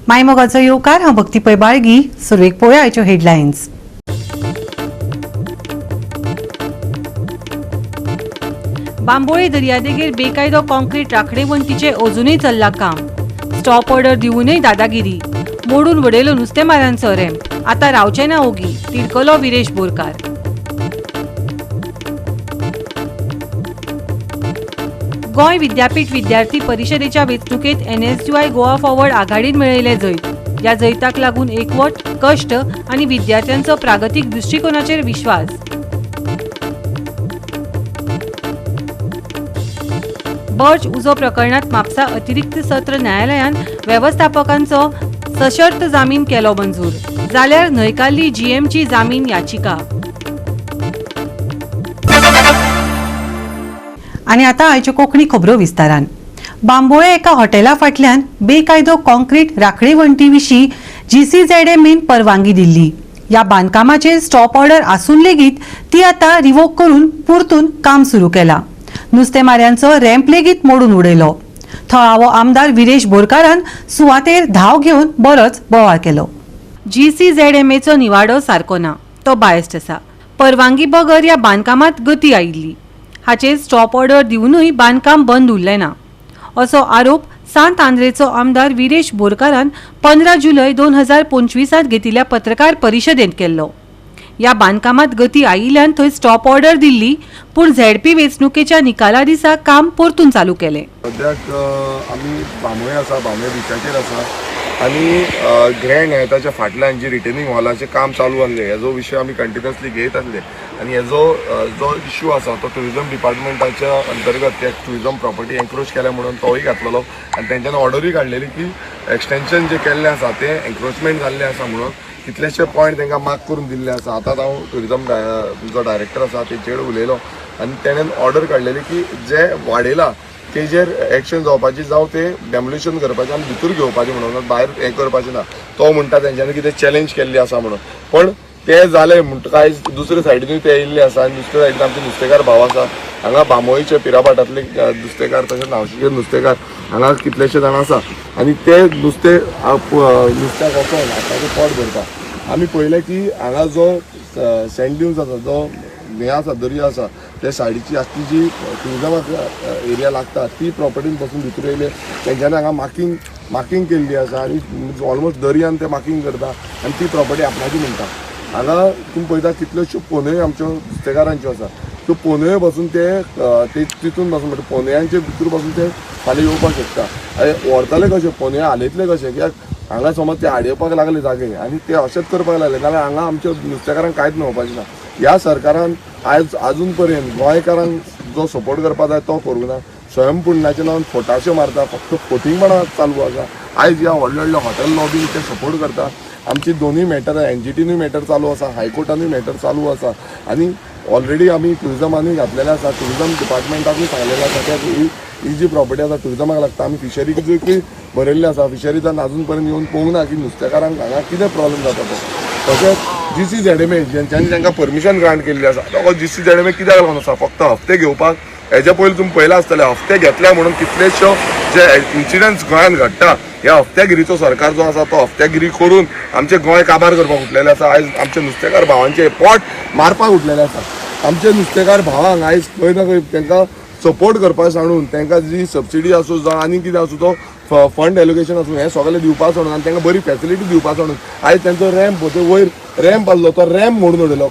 मायमोगाचो येवकार हांव भक्ती पै बाळगी. सुरवेक पळोवया आयच्यो हेडलायन्स. बांबोळे दर्यादेगेर बेकायदो कॉन्क्रीट राखणे वणटीचे अजूनय चल्लां काम. स्टॉप ऑर्डर दिवनय दादागिरी. मोडून उडयलो नुस्तेमारांचो रॅम्प. आतां रावचे ना ओगी, तिडकलो विरेश बोरकार. गोंय विद्यापीठ विद्यार्थी परिशदेच्या वेंचणुकेत NSUI गोवा फॉरवर्ड आघाडीन मेळयले जैत. ह्या जैताक लागून एकवट, कश्ट आनी विद्यार्थ्यांचो प्रागतीक दृश्टिकोनाचेर विश्वास. बर्ज उजो प्रकरणात म्हापसा अतिरिक्त सत्र न्यायालयान वेवस्थापकांचो सशर्त जामीन केलो मंजूर. जाल्यार न्हयकारली GMची जामीन याचिका. आनी आतां आयच्यो कोंकणी खबरो विस्तारान. बांबोळे एका हॉटेला फाटल्यान बेकायदो कॉन्क्रीट राखणे वणटी विशीं GCZMन परवानगी दिल्ली. ह्या बांदकामाचेर स्टॉप ऑर्डर आसून लेगीत ती आतां रिवोक करून परतून काम सुरू केलां. नुस्तेमाऱ्यांचो रॅम्प लेगीत मोडून उडयलो. थळावो आमदार विरेश बोरकारान सुवातेर धांव घेवन बरोच बोवाळ केलो. GCZMचो निवाडो सारको ना, तो बायस्ड आसा. परवानगी बगर ह्या बांदकामांत गती आयिल्ली. हाचेर स्टॉप ऑर्डर दिवनूय बांदकाम बंद उरलें ना असो आरोप सांत आंद्रेचो आमदार विरेश बोरकारान 15 जुलय 2025 घेतिल्ल्या पत्रकार परिशदेंत केल्लो. ह्या बांदकामांत गती आयिल्ल्यान थंय स्टॉप ऑर्डर दिल्ली, पूण ZP वेंचणुकेच्या निकाला दिसा काम परतून चालू केलें. सद्याक आमी बांबोळे आसा, बांबोळे बिचाचेर आसा आनी ग्रँड हॅथाच्या फाटल्यान जी रिटेनिंग हॉलाचें काम चालू आसलें हेजो विशय आमी कंटिन्युअसली घेयत आसले. आनी हेजो जो इश्यू आसा तो टुरिजम डिपार्टमेंटाच्या अंतर्गत त्या टुरिजम प्रॉपर्टी एन्क्रोच केल्या म्हणून तोय घातलेलो आनी तेंच्यांनी ऑर्डरूय काडलेली की एक्सटेन्शन जे केल्लें आसा तें एन्क्रोचमेंट जाल्लें आसा म्हणून कितलेशे पॉयंट तांकां मार्क करून दिल्ले आसा. आतां हांव टुरिजम जो डायरेक्टर आसा तेचेर उलयलो आनी तेणेन ऑर्डर काडलेली की जे वाडयला तेजेर एक्शन जावपाची, जावं ते डेमोलिशन करपाचें आनी भितर घेवपाचें म्हणून भायर हें करपाचें ना. तो म्हणटा तेंच्यांनी कितें चॅलेंज केल्ली आसा म्हणून. पण ते जालें म्हणटकाच दुसरे सायडीनूय ते येयल्ले आसा आनी दुसरे सायडीन आमचे नुस्तेकार भाव आसा. हांगा बांबोळेचे पिराभाटांतले नुस्तेकार तशेंच नांवशेचे नुस्तेकार हांगा कितलेशे जाण आसा आनी ते नुस्त्याक वचोन आतांचें पोट भरता. आमी पळयलें की हांगा जो सँड ड्यून्स आसा, जो हें आसा, दर्या आसा, त्या सायडीची आख्खी जी टुरिजमाक एरिया लागता ती प्रॉपर्टीन पासून भितर येयले. तेंच्यांनी हांगा मार्किंग केल्ली आसा आनी ऑलमोस्ट दर्यान ते मार्किंग करता आनी ती प्रॉपर्टी आपणाची म्हणटा. हांगा तुमी पळयता कितल्योश्यो पोन्योय आमच्यो नुस्तेकारांच्यो आसा. त्यो पोन्योय बसून ते तितून बसून म्हणटा पोन्यांचे भितर बसून ते फाल्यां येवपाक शकता. व्हरतले कशे पोन्यो हालयतले कशे, कित्याक हांगा समज ते आडयेवपाक लागले जागे आनी ते अशेंच करपाक लागले जाल्यार हांगा आमच्या नुस्तेकारांक कांयच मेळपाचें ना. ह्या सरकारान आजून पर्यंत गोंयकारांक जो सपोर्ट करपाक जाय तो करूंक ना. स्वयंपुण्याच्या नांवान फोटाशे मारता, फक्त फोटिंगपणां चालू आसा. आयज ह्या व्हडल्या व्हडल्या हॉटेल लॉबीन ते सपोर्ट करता. आमची दोनूय मॅटर, NGTनूय मॅटर चालू आसा, हायकोर्टानूय मॅटर चालू आसा आनी ऑलरेडी आमी टुरिजमानूय घातलेले आसा, टुरिजम डिपार्टमेंटाकूय सांगलेलें आसा की ही जी प्रॉपर्टी आसा टुरिजमाक लागता. आमी फिशरीजूय बरयल्ले आसा. फिशरीजान आजून पर्यंत येवन पळोवंक ना की नुस्तेकारांक हांगा कितें प्रॉब्लेम जाता तो. तशेंच GCZM जेंच्यांनी तांकां परमिशन ग्रांट केल्ली आसा तो GCZM कित्याक लागून आसा, फक्त हफ्ते घेवपाक. हेज्या पयलीं तुमी पळयलां आसतलें हफ्ते घेतल्या म्हणून कितलेश्यो जे इन्सिडंट्स गोंयांत घडटा. ह्या हफ्त्यागिरीचो सरकार जो आसा तो हफ्त्यागिरी करून आमचे गोंय काबार करपाक उठलेले आसा. आयज आमचे नुस्तेकार भावांचे पोट मारपाक उठलेले आसा. आमचे नुस्तेकार भावांक आयज खंय ना खंय तांकां सपोर्ट करपाक सांडून तांकां जी सबसिडी आसूं जावं आनी कितें आसूं तो फंड एलोकेशन आसूं हें सगळें दिवपाक सोडून आनी तांकां बरी फॅसिलिटी दिवपाक सोडून आयज तांचो रॅम्प वयर रॅम्प आसलो तो रॅम्प मोडून उडयलो.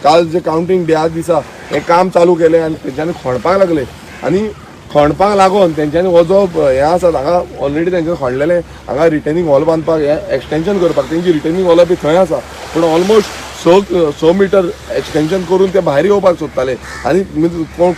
काल जे कावंटींग डे दिसा हें काम चालू केलें आनी तेंच्यांनी खणपाक लागले आनी खणपाक लागून तेंच्यांनी हो जो हें आसा हांगा ऑलरेडी तेंच्यांनी खणलेलें हांगा रिटेनिंग हॉल बांदपाक हें एक्सटेन्शन करपाक तेंची रिटेनिंग हॉल बी थंय आसा. पूण ऑलमोस्ट 100 मिटर एक्सटेन्शन करून ते भायर येवपाक सोदताले आनी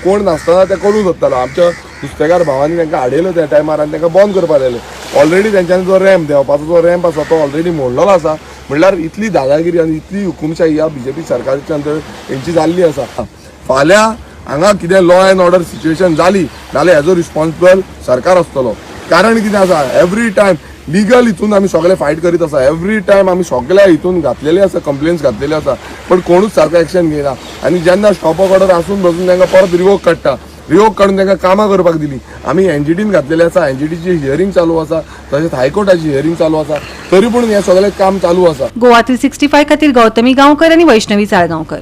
कोण नासतना ते करूंक सोदतालो. आमच्या नुस्तेकार भावांनी तांकां हाडयलो त्या टायमार आनी तांकां बंद करपाक लायलें. ऑलरेडी तेंच्यांनी जो रॅम्प देंवपाचो जो रॅम्प आसा तो ऑलरेडी मोडलेलो आसा. म्हणल्यार इतली दादागिरी आनी इतली हुकुमशाही ह्या BJP सरकाराच्या अंतर तेंची जाल्ली आसा. फाल्यां हांगा कितें लॉ एंड ऑर्डर सिच्युएशन जाली जाल्यार हेजो रिस्पॉन्सिबल सरकार आसतलो. कारण कितें आसा, एवरी टायम लिगल हितून आमी सगळे फायट करीत आसा. एवरी टायम आमी सगळ्या हितून घातलेले आसा, कंप्लेन्स घातलेले आसा, पण कोणूच सारको एक्शन घेयना. आनी जेन्ना स्टॉप ऑर्डर आसून बसून तांकां परत रिवोक काडटा रिवोक काडून तांकां कामां करपाक दिली. आमी एनजीटीन घातलेले आसा, एनजीटीची हियरिंग चालू आसा, तशेंच हायकोर्टाची हियरिंग चालू आसा, तरी पूण हें सगळें काम चालू आसा. गोवा 365 खातीर गौतमी गांवकर आनी वैष्णवी साळगांवकर.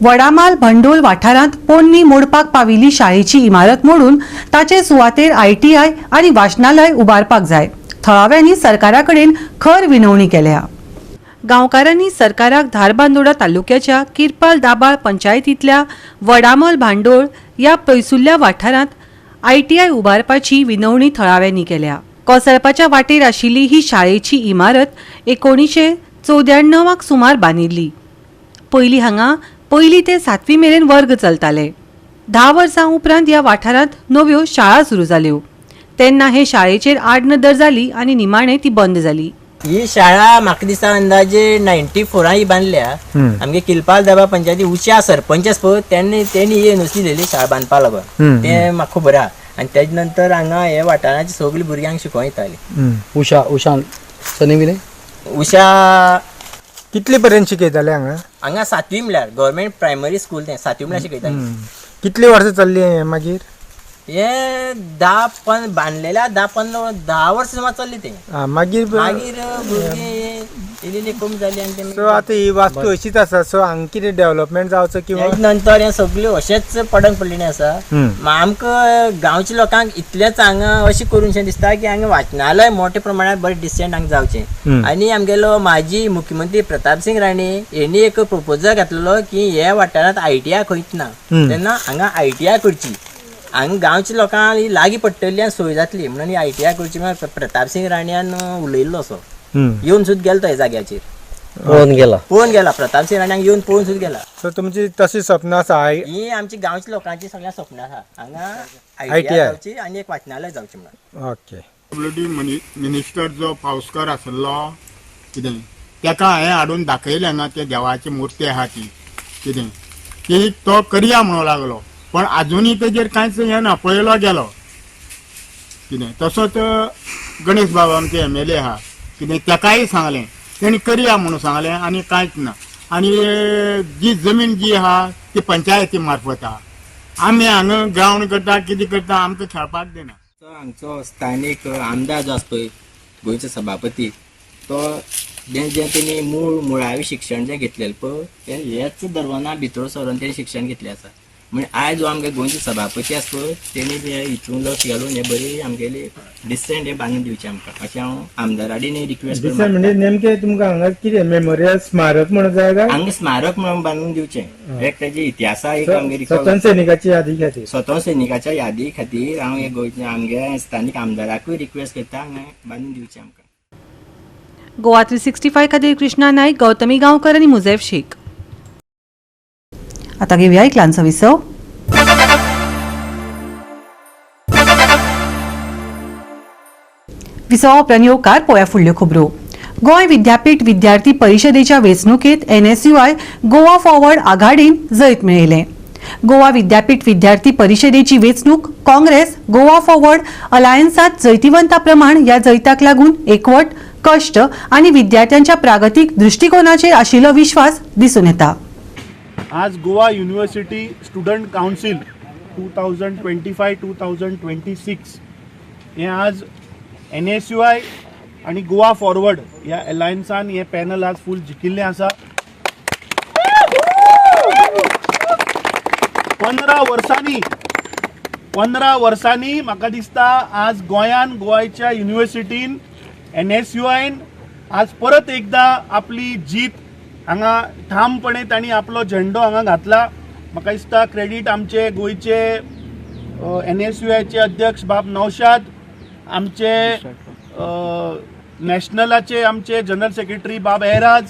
वडामाल भंडोल वाठारांत पोरणी मोडपाक पाविल्ली शाळेची इमारत मोडून ताचे सुवातेर ITI आनी वाचनालय उबारपाक जाय. थळाव्यांनी सरकारा कडेन खर विनवणी केल्या. गांवकारांनी सरकाराक धारबांदोडा तालुक्याच्या किरपाल दाबाळ पंचायतींतल्या वडामल भांडोळ ह्या पयसुल्ल्या वाठारांत ITI उबारपाची विनवणी थळाव्यांनी केल्या. कोसळपाच्या वाटेर आशिल्ली ही शाळेची इमारत 1994 सुमार बांदिल्ली. पयलीं हांगा 1ली ते 7वी मेरेन वर्ग चलताले. 10 वर्सां उपरांत ह्या वाठारांत नव्यो शाळा सुरू जाल्यो. तेन्ना हे शाळेचेर आडनदर जाली आनी निमाणें ती बंद जाली. ही शाळा म्हाका दिसता अंदाजे 94 ही बांदल्या. आमगे किलपाल दाबा पंचायती उच्या सरपंच आसा पळय त्यांनी हे नुसलेली शाळा बांदपा लागून ते म्हाका खबर आहा. आनी तेज नंतर हांगा हे वाठाराची सगळीं भुरग्यांक शिकोवं येताली. उषा सनी उषा कितले पर्यंत शिकयताले हांगा 7वी म्हळ्यार गव्हर्मेंट प्रायमरी स्कूल तें 7वी म्हळ्यार शिकयताली. कितले वर्सां चल्ली हें मागीर? हे 10 वर्स सुमार चल्ली ते. मागीर भुरगे इल्ली कमी जाली आनी सो आतां ही वास्तू अशीच आसा. सो हांगा कितें डेव्हलपमेंट जावचो किंवा नंतर हे सगळ्यो अशेंच पडन पडलेले आसा. आमकां गांवच्या लोकांक इतलेंच हांगा अशें करूनशें दिसता की हांगा वाचनालय मोठ्या प्रमाणात बरें डिसेंट हांगा जावचें. आनी आमगेलो माजी मुख्यमंत्री प्रताप सिंग राणे हेणी एक प्रपोजल घातलेलो की हे वाठारांत ITI खंयच ना तेन्ना हांगा ITI करची. हांगा गांवच्या लोकांक लागीं पडटली आनी सोय जातली म्हणून ITI करची म्हण प्रताप सिंग राण्यान उलयल्लो असो. येवन सुद्दां गेलो तो ह्या जाग्याचेर पळोवन गेला. प्रताप सिंग राण्याक येवन पळोवन सुद्दां गेला. सो तुमची तशी स्वप्न आसा? ही आमची गांवच्या लोकांची सगळ्या स्वप्न आसा हांगा ITI जावची आनी एक वाचनालय जावचें म्हणून. ओके. मिनिस्टर जो पावसकर आसलो कितें तेका हें हाडून दाखयलें ना ते देवाची मुर्ती आहा ती कितें ती तो करया म्हणूं लागलो पण आजुनूय तेजेर कांयच हें ना पळयलो गेलो कितें. तसोच गणेश बाबा आमचे MLA आहा कितें तेकाय सांगलें तेणी करया म्हणून सांगलें आनी कांयच ना. आनी जी जमीन जी आहा ती पंचायती मार्फत आहा. आमी हांगा ग्रावंड करता कितें करता आमकां खेळपाक दिना. हांगचो स्थानीक आमदार जो आसा पळय गोंयचो सभापती तो जें तेणी मुळावी शिक्षण जें घेतलेलें पळय तें हेच धर्माना भितर सरून तेणी शिक्षण घेतलें आसा. म्हणजे आयज जो आमगे गोंयचो सभापती आसा पळय तेणी हितून लक्ष घालून हे बरी आमगेली डिसेंट हे बांदून दिवचें आमकां अशें हांव आमदाराडी रिक्वेस्ट करता. म्हणजे नेमके तुमकां हांगा कितें मेमोरियल स्मारक म्हणून जाय काय? हांगा स्मारक म्हणून बांदून दिवचें. एक तेजे इतिहासा एक आमगे स्वतंत्र सैनिकाची यादी खातीर स्वतंत्र सैनिकाच्या यादी खातीर हांव हे गोंयच्या आमगे स्थानीक आमदाराकूय रिक्वेस्ट करता हांगा बांदून दिवचें आमकां. गोवा 365 खातीर कृष्णा नायक, गौतमी गांवकर आनी मुझैफ शेख. आता घेऊया एक ल्हानसो विसव. विसवा उपरांत येवकार पळोवया फुडल्यो खबरो. गोंय विद्यापीठ विद्यार्थी परिशदेच्या वेंचणुकेत NSUI गोवा फॉरवर्ड आघाडीन जैत मेळयलें. गोवा विद्यापीठ विद्यार्थी परिशदेची वेंचणूक काँग्रेस गोवा फॉरवर्ड अलायन्सात जैतिवंता प्रमाण ह्या जैताक लागून एकवट कष्ट आनी विद्यार्थ्यांच्या प्रागतीक दृष्टिकोनाचेर आशिल्लो विश्वास दिसून येता. आज गोवा युनिव्हर्सिटी स्टुडंट काउन्सिल 2025-2026 हे आज NSUI आणि गोवा फॉरवर्ड ह्या अलायन्सान हे पॅनल आज फूल जिखिल्लें आसा. 15 वर्सांनी म्हाका दिसता आज गोंयच्या युनिव्हर्सिटीन NSUIन आज परत एकदा आपली जीत हांगा ठामपणे तांणी आपलो झेंडो हांगा घातला. म्हाका दिसता क्रेडीट आमचे गोंयचे NSUIचे अध्यक्ष बाब नौशाद, आमचे नॅशनलाचे आमचे जनरल सेक्रेटरी बाब एराज,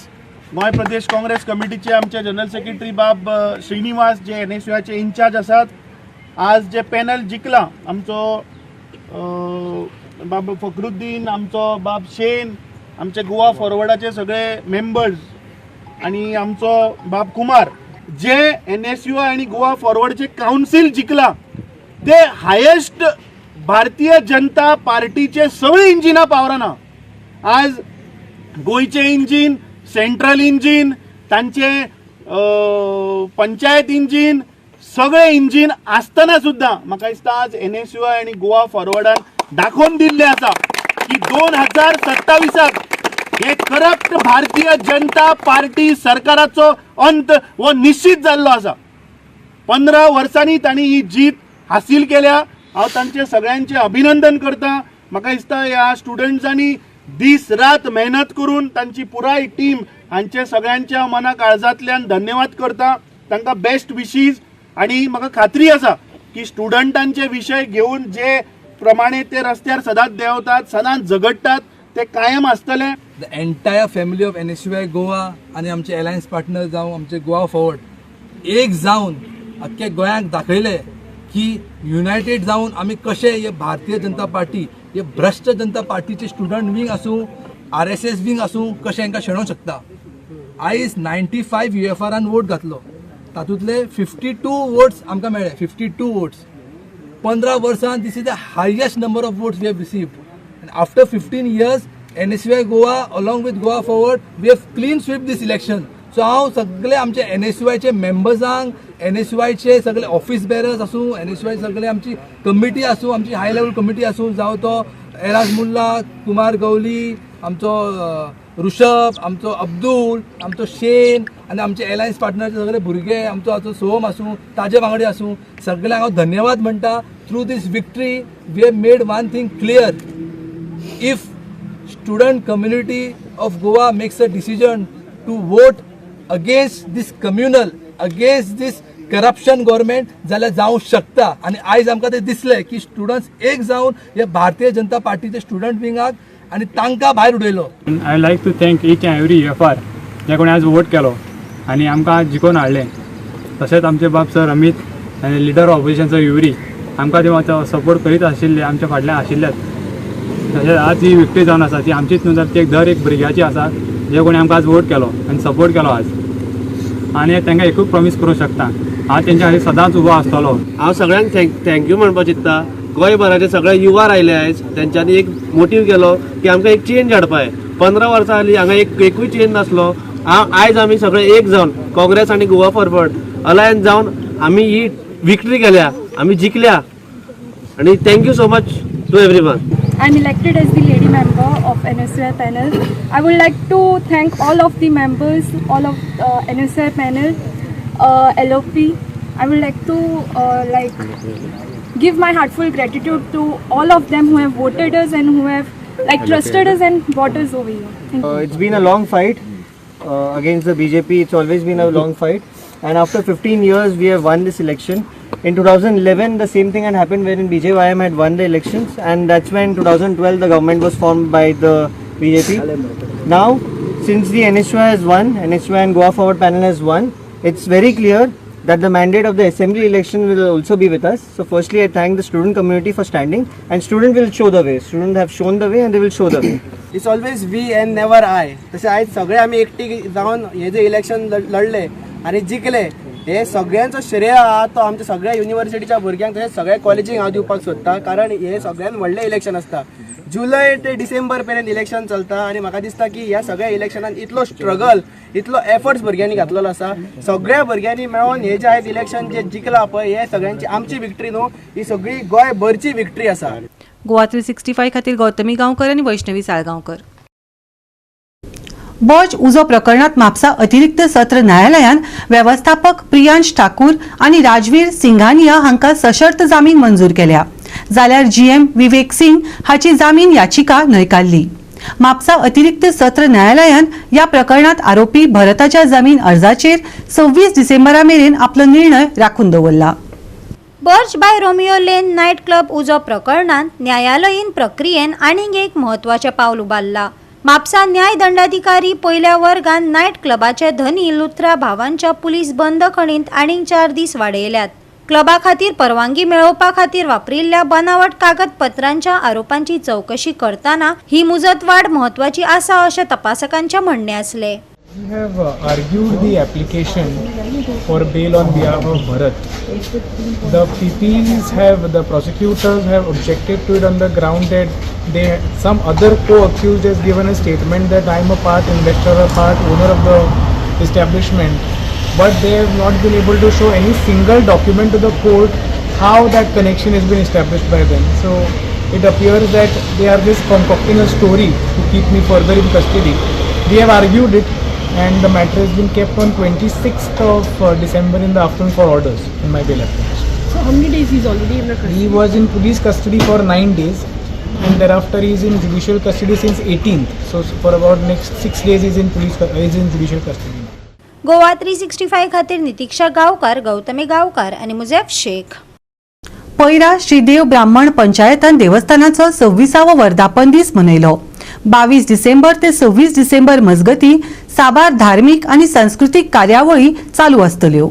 गोंय प्रदेश काँग्रेस कमिटीचे आमचे जनरल सेक्रेटरी बाब श्रीनिवास जे NSUIचे इन्चार्ज आसात. आज जे पॅनल जिखला आमचो बाब फखरुद्दीन, आमचो बाब शेन, आमचे गोवा फॉरवर्डाचे सगळे मेंबर्स आणि आमचो बाब कुमार, जे NSUI आणि गोवा फॉरवर्डचे काउन्सिल जिखला ते हायेस्ट भारतीय जनता पार्टीचे सगळे इंजिना पावराना. आज गोंयचे इंजीन, सेंट्रल इंजीन, तांचे पंचायत इंजीन, सगळे इंजिन असताना सुद्धा म्हाका दिसता आज NSUI आणि गोवा फॉरवर्डान दाखोवन दिल्ले आसा की 2027 हे करप्ट भारतीय जनता पार्टी सरकाराचो अंत हो निश्चित जाल्लो आसा. 15 वर्सांनी तांणी ही जीत हासील केल्या. हांव तांचे सगळ्यांचे अभिनंदन करता. म्हाका दिसता ह्या स्टुडंट्सांनी दीस रात मेहनत करून तांची पुराय टीम हांचे सगळ्यांच्या मना काळजांतल्यान धन्यवाद करता. तांकां बेस्ट विशीज आणि म्हाका खात्री आसा की स्टुडंटांचे विशय घेऊन जे प्रमाणे ते रस्त्यार सदांच देंवतात, सदांच झगडटात, ते कायम आसतले. The entire family of NSUI Goa आणि आमचे अलायन्स पार्टनर जावं आमचे गोवा फॉरवर्ड एक जावन अख्ख्या गोंयांक दाखयले की युनायटेड जावन आमी कशे हे भारतीय जनता पार्टी हे भ्रष्ट जनता पार्टीचे स्टुडंट विंग आसूं RSS विंग आसूं कशें हांकां शेणोवंक शकता. आयज 95 UFRान वोट घातलो, तातूंतले 52 वोट्स आमकां मेळ्ळे. 52 वोट्स 15 वर्सां. This is the highest number of votes we have received. And after 15 years, NSUI Goa along with Goa Forward, we have clean sweep this election. So हांव सगळे आमचे NSUI चे मेंबर्सांक, NSUI चे सगळे ऑफिस बेरर्स आसूं, NSUI सगळे आमची committee आसूं, आमची हाय लेवल कमिटी आसूं, जावं तो एराज मुल्ला, कुमार गवली, आमचो ऋषभ, आमचो अब्दुल, आमचो शेन आनी आमचे एलायन्स पार्टनरचे सगळे भुरगे, आमचो सोम आसूं, ताजे वांगडी आसूं, सगळ्यांक हांव धन्यवाद म्हणटा. Through this victory we have made one thing clear. If student community of Goa makes a decision to vote against this communal, against this corruption government, जाल्यार जावं शकता. आनी आयज आमकां ते दिसले की स्टुडंट्स एक जावन हे भारतीय जनता पार्टीचे स्टुडंट विंगाक आनी तांकां भायर उडयलो. I like to thank each and every UFR जे कोणी आज वोट केलो आनी आमकां जिखोवन हाडलें. तशेंच आमचे बाब सर अमित आनी लिडर ऑपोजिशनचो युवरी आमकां ते सपोर्ट करीत आशिल्ले, आमच्या फाटल्यान आशिल्लेच. तशेंच आज ही विक्ट्री जावन आसा ती आमचीच न्हू, तर ती दर एक भुरग्याची आसा जे कोणी आमकां आज वोट केलो आनी सपोर्ट केलो आज. आनी तांकां एकूच प्रॉमीस करूंक शकता, हांव तेंच्या खातीर सदांच उबो आसतलो. हांव सगळ्यांक थँक्यू म्हणपाक चित्ता. गोंयभराचे सगळे युवा आयले आयज, तेंच्यांनी एक मोटीव केलो की आमकां एक चेंज हाडपाक जाय. 15 वर्सां जालीं हांगा एकूय चेंज नासलो. आयज आमी सगळे एक जावन काँग्रेस आनी गोवा फॉरवर्ड अलायन्स जावन आमी ही विक्ट्री केल्या, आमी जिखल्या. आनी thank you so much to everyone. I'm elected as the lady member of NSUI panel. I would like to thank all of the members, all of NSUI panel, LOP. I would like to give my heartfelt gratitude to all of them who have voted us and who have trusted us and brought us over here. Thank you. It's been a long fight against the BJP. It's always been a long fight. And after 15 years, we have won this election. In 2011, the same thing had happened wherein BJYM had won the elections, and that's when 2012 the government was formed by the BJP. Now, since the NSUI has won, NSUI and Goa Forward panel has won, it's very clear that the mandate of the assembly election will also be with us. So firstly, I thank the student community for standing, and student will show the way. Students have shown the way and they will show the way. It's always we and never I. तशें आयज सगळे आमी एकटी जावन हे जे election लढले आनी जिखले, हे सगळ्यांचो श्रेय आहा तो आमच्या सगळ्या युनिव्हर्सिटीच्या भुरग्यांक, तशेंच सगळ्या कॉलेजीक हांव दिवपाक सोदता. कारण हे सगळ्यात व्हडलें इलेक्शन आसता. जुलय ते डिसेंबर पर्यंत इलेक्शन चलता आनी म्हाका दिसता की ह्या सगळ्या इलेक्शनान इतलो स्ट्रगल, इतलो एफर्ट्स भुरग्यांनी घातलेलो आसा. सगळ्या भुरग्यांनी मेळोन हे जे आयज इलेक्शन जे जिखला पळय, हे सगळ्यांची आमची विक्ट्री न्हू, ही सगळी गोंयभरची विक्ट्री आसा. गोवा 365 खातीर गौतमी गांवकर आणि वैष्णवी साळगांवकर. बॉज उजो प्रकरणात म्हापसा अतिरिक्त सत्र न्यायालयान व्यवस्थापक प्रियांश ठाकूर आणि राजवीर सिंघानिया हांकां सशर्त जामीन मंजूर केल्या, जाल्यार GM विवेक सिंग हाची जामीन याचिका न्हयकारली. म्हापसा अतिरिक्त सत्र न्यायालयान या प्रकरणात आरोपी भरताच्या जामीन अर्जाचेर 26 डिसेंबरा मेरेन आपलो निर्णय राखून दवरला. Birch by Romeo Lane night club उजो प्रकरणात न्यायालयीन प्रक्रियेन आनीक एक म्हत्वाचें पावल उबारला. म्हापसा न्याय दंडाधिकारी पयल्या वर्गान नायट क्लबाचे धनी लुथरा भावांच्या पुलीस बंद खणींत आनीक 4 दीस वाडयल्यात. क्लबा खातीर परवानगी मेळोवपा खातीर वापरिल्ल्या बनावट कागदपत्रांच्या आरोपांची चौकशी करतना ही मुजतवाड म्हत्वाची आसा अशें तपासकांचे म्हणणे आसले. We have argued the application for bail on behalf of Bharat. The the prosecutors have objected to it on the ground that some other co-accused has given a statement that I am a part investor, a part owner of the establishment, but they have not been able to show any single document to the court how that connection has been established by them. So it appears that they are just concocting a story to keep me further in custody. We have argued it, and the matter has been kept on 26th of December in the afternoon for orders in my bail application. So how many days he's already in the custody? He was in police custody for 9 days, and thereafter he is in judicial custody since 18th. So for about next 6 days he is in judicial custody. Goa 365 खातीर नितीक्षा गांवकार, गौतमी गांवकार आणि मुजेफ शेख. पैरा श्रीदेव ब्राह्मण पंचायतान देवस्थानाचो 26वा वर्धापन दीस मनयलो. 22 डिसेंबर ते 26 डिसेंबर मजगती साबार धार्मिक आणि सांस्कृतिक कार्यावळी चालू आसतल्यो.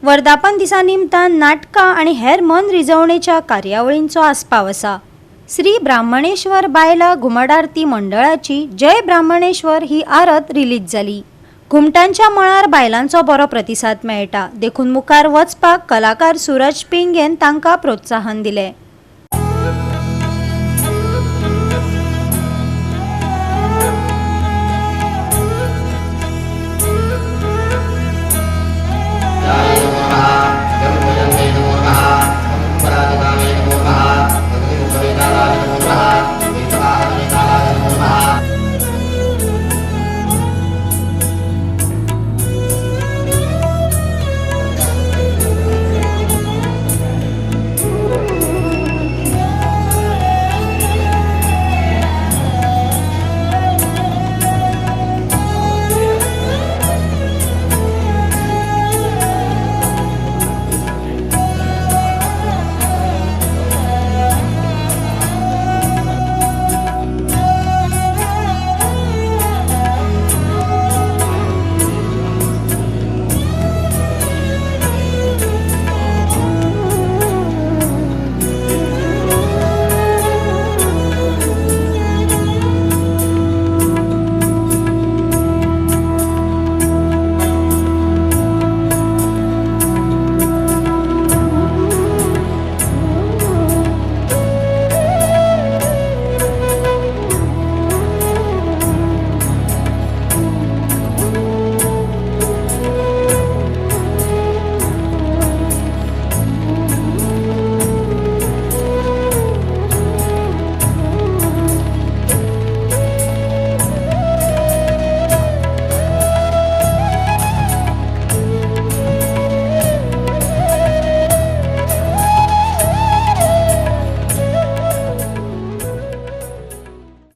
वर्धापन दिसा निमतान नाटकां आणि हेर मन रिजवणेच्या कार्यावळींचो आस्पाव आसा. श्री ब्राह्मणेश्वर बायला घुमट आरती मंडळाची जय ब्राह्मणेश्वर ही आरत रिलीज जाली. घुमटांच्या मळार बायलांचो बरो प्रतिसाद मेळटा देखून मुखार वचपाक कलाकार सूरज पिंगेन तांकां प्रोत्साहन दिलें.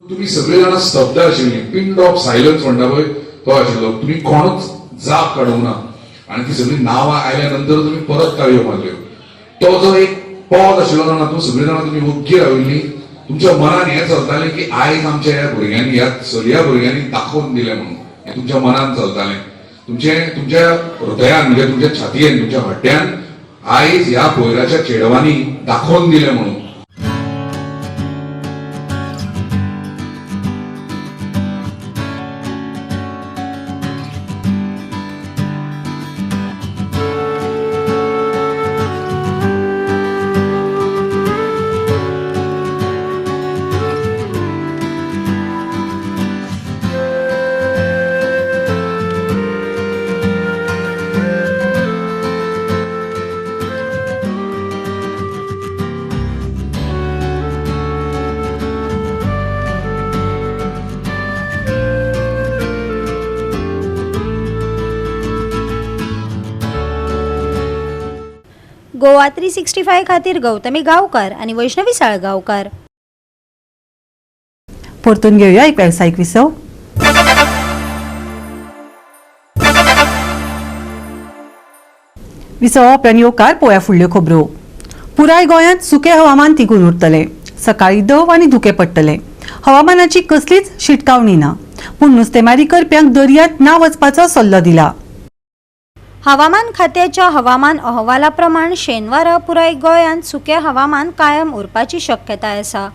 तुम्ही सगळे जाण स्तब्ध आशिल्ली, पिंड ऑफ सायलन्स म्हणटा पळय तो आशिल्लो. तुम्ही कोणूच जाप काडूना आणि ती सगळी नावां आयल्या नंतर तुम्ही परत ताळयो मारल्यो. तो जो एक पॉज आशिल्लो ना, तातूंत सगळीं जाणां तुम्ही ओग्गी राविल्ली. तुमच्या मनान हें चलतालें की आयज आमच्या ह्या भुरग्यांनी, ह्या चलया भुरग्यांनी दाखोवन दिलें म्हणून. हें तुमच्या मनान चलतालें. तुमच्या हृदयान म्हणजे तुमच्या छातयेन, तुमच्या हड्ड्यान आयज ह्या पयराच्या चेडवांनी दाखोवन दिलें म्हणून. गोवा 365 खातीर गौतमी गांवकार आणि वैष्णवी साळगांवकार. परतून घेऊया एक व्यावसायिक विसव. विसव उपरांत येवकार पळोवया फुडल्यो खबरो. पुराय गोंयांत सुकें हवामान तिगून उरतलें. सकाळीं दव आनी धुकें पडटलें. हवामानाची कसलीच शिटकावणी ना, पूण नुस्तेमारी करप्यांक दर्यांत ना वचपाचो सल्लो दिला. हवामान खात्याच्या हवामान अहवाला प्रमाण शेनवारा पुराय गोंयांत सुकें हवामान कायम उरपाची शक्यताय आसा.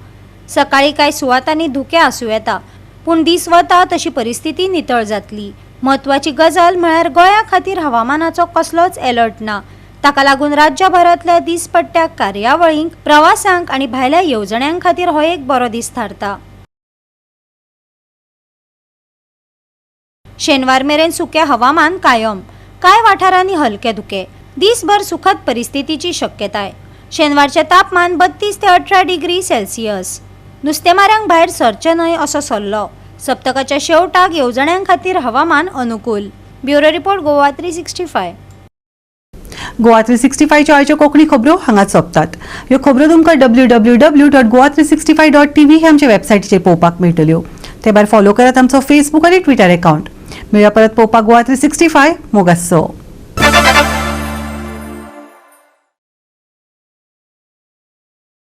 सकाळीं कांय सुवातांनी धुकें आसूं येता, पूण दीस वता तशी परिस्थिती नितळ जातली. म्हत्वाची गजाल म्हळ्यार गोंया खातीर हवामानाचो कसलोच अलर्ट ना. ताका लागून राज्यभरांतल्या दिसपट्ट्या कार्यावळींक, प्रवासांक आनी भायल्या येवजण्यांक खातीर हो एक बरो दीस थारता. शेनवार मेरेन सुकें हवामान कायम. कांय वाठारांनी हलके धुके. दिसभर सुखद परिस्थितीची शक्यताय. शेनवारचे तापमान 32 ते 18 डिग्री सेल्सियस. नुस्तेमारांक भायर सरचे न्हय असो सल्लो. सप्तकाच्या शेवटाक येवजण्यां खातीर हवामान अनुकूल. Bureau report Goa 365. गोवा 365 च्यो आयच्यो कोंकणी खबरो हांगाच सोंपतात. ह्यो खबरो तुमकां www.goa365.tv हे आमचे वेबसायटीचेर पळोवपाक मेळटल्यो. ते भायर फॉलो करात आमचो फेसबूक आनी ट्विटर अकाउंट. मेळया परत पळोवपाक गोवा 365 मोगासो.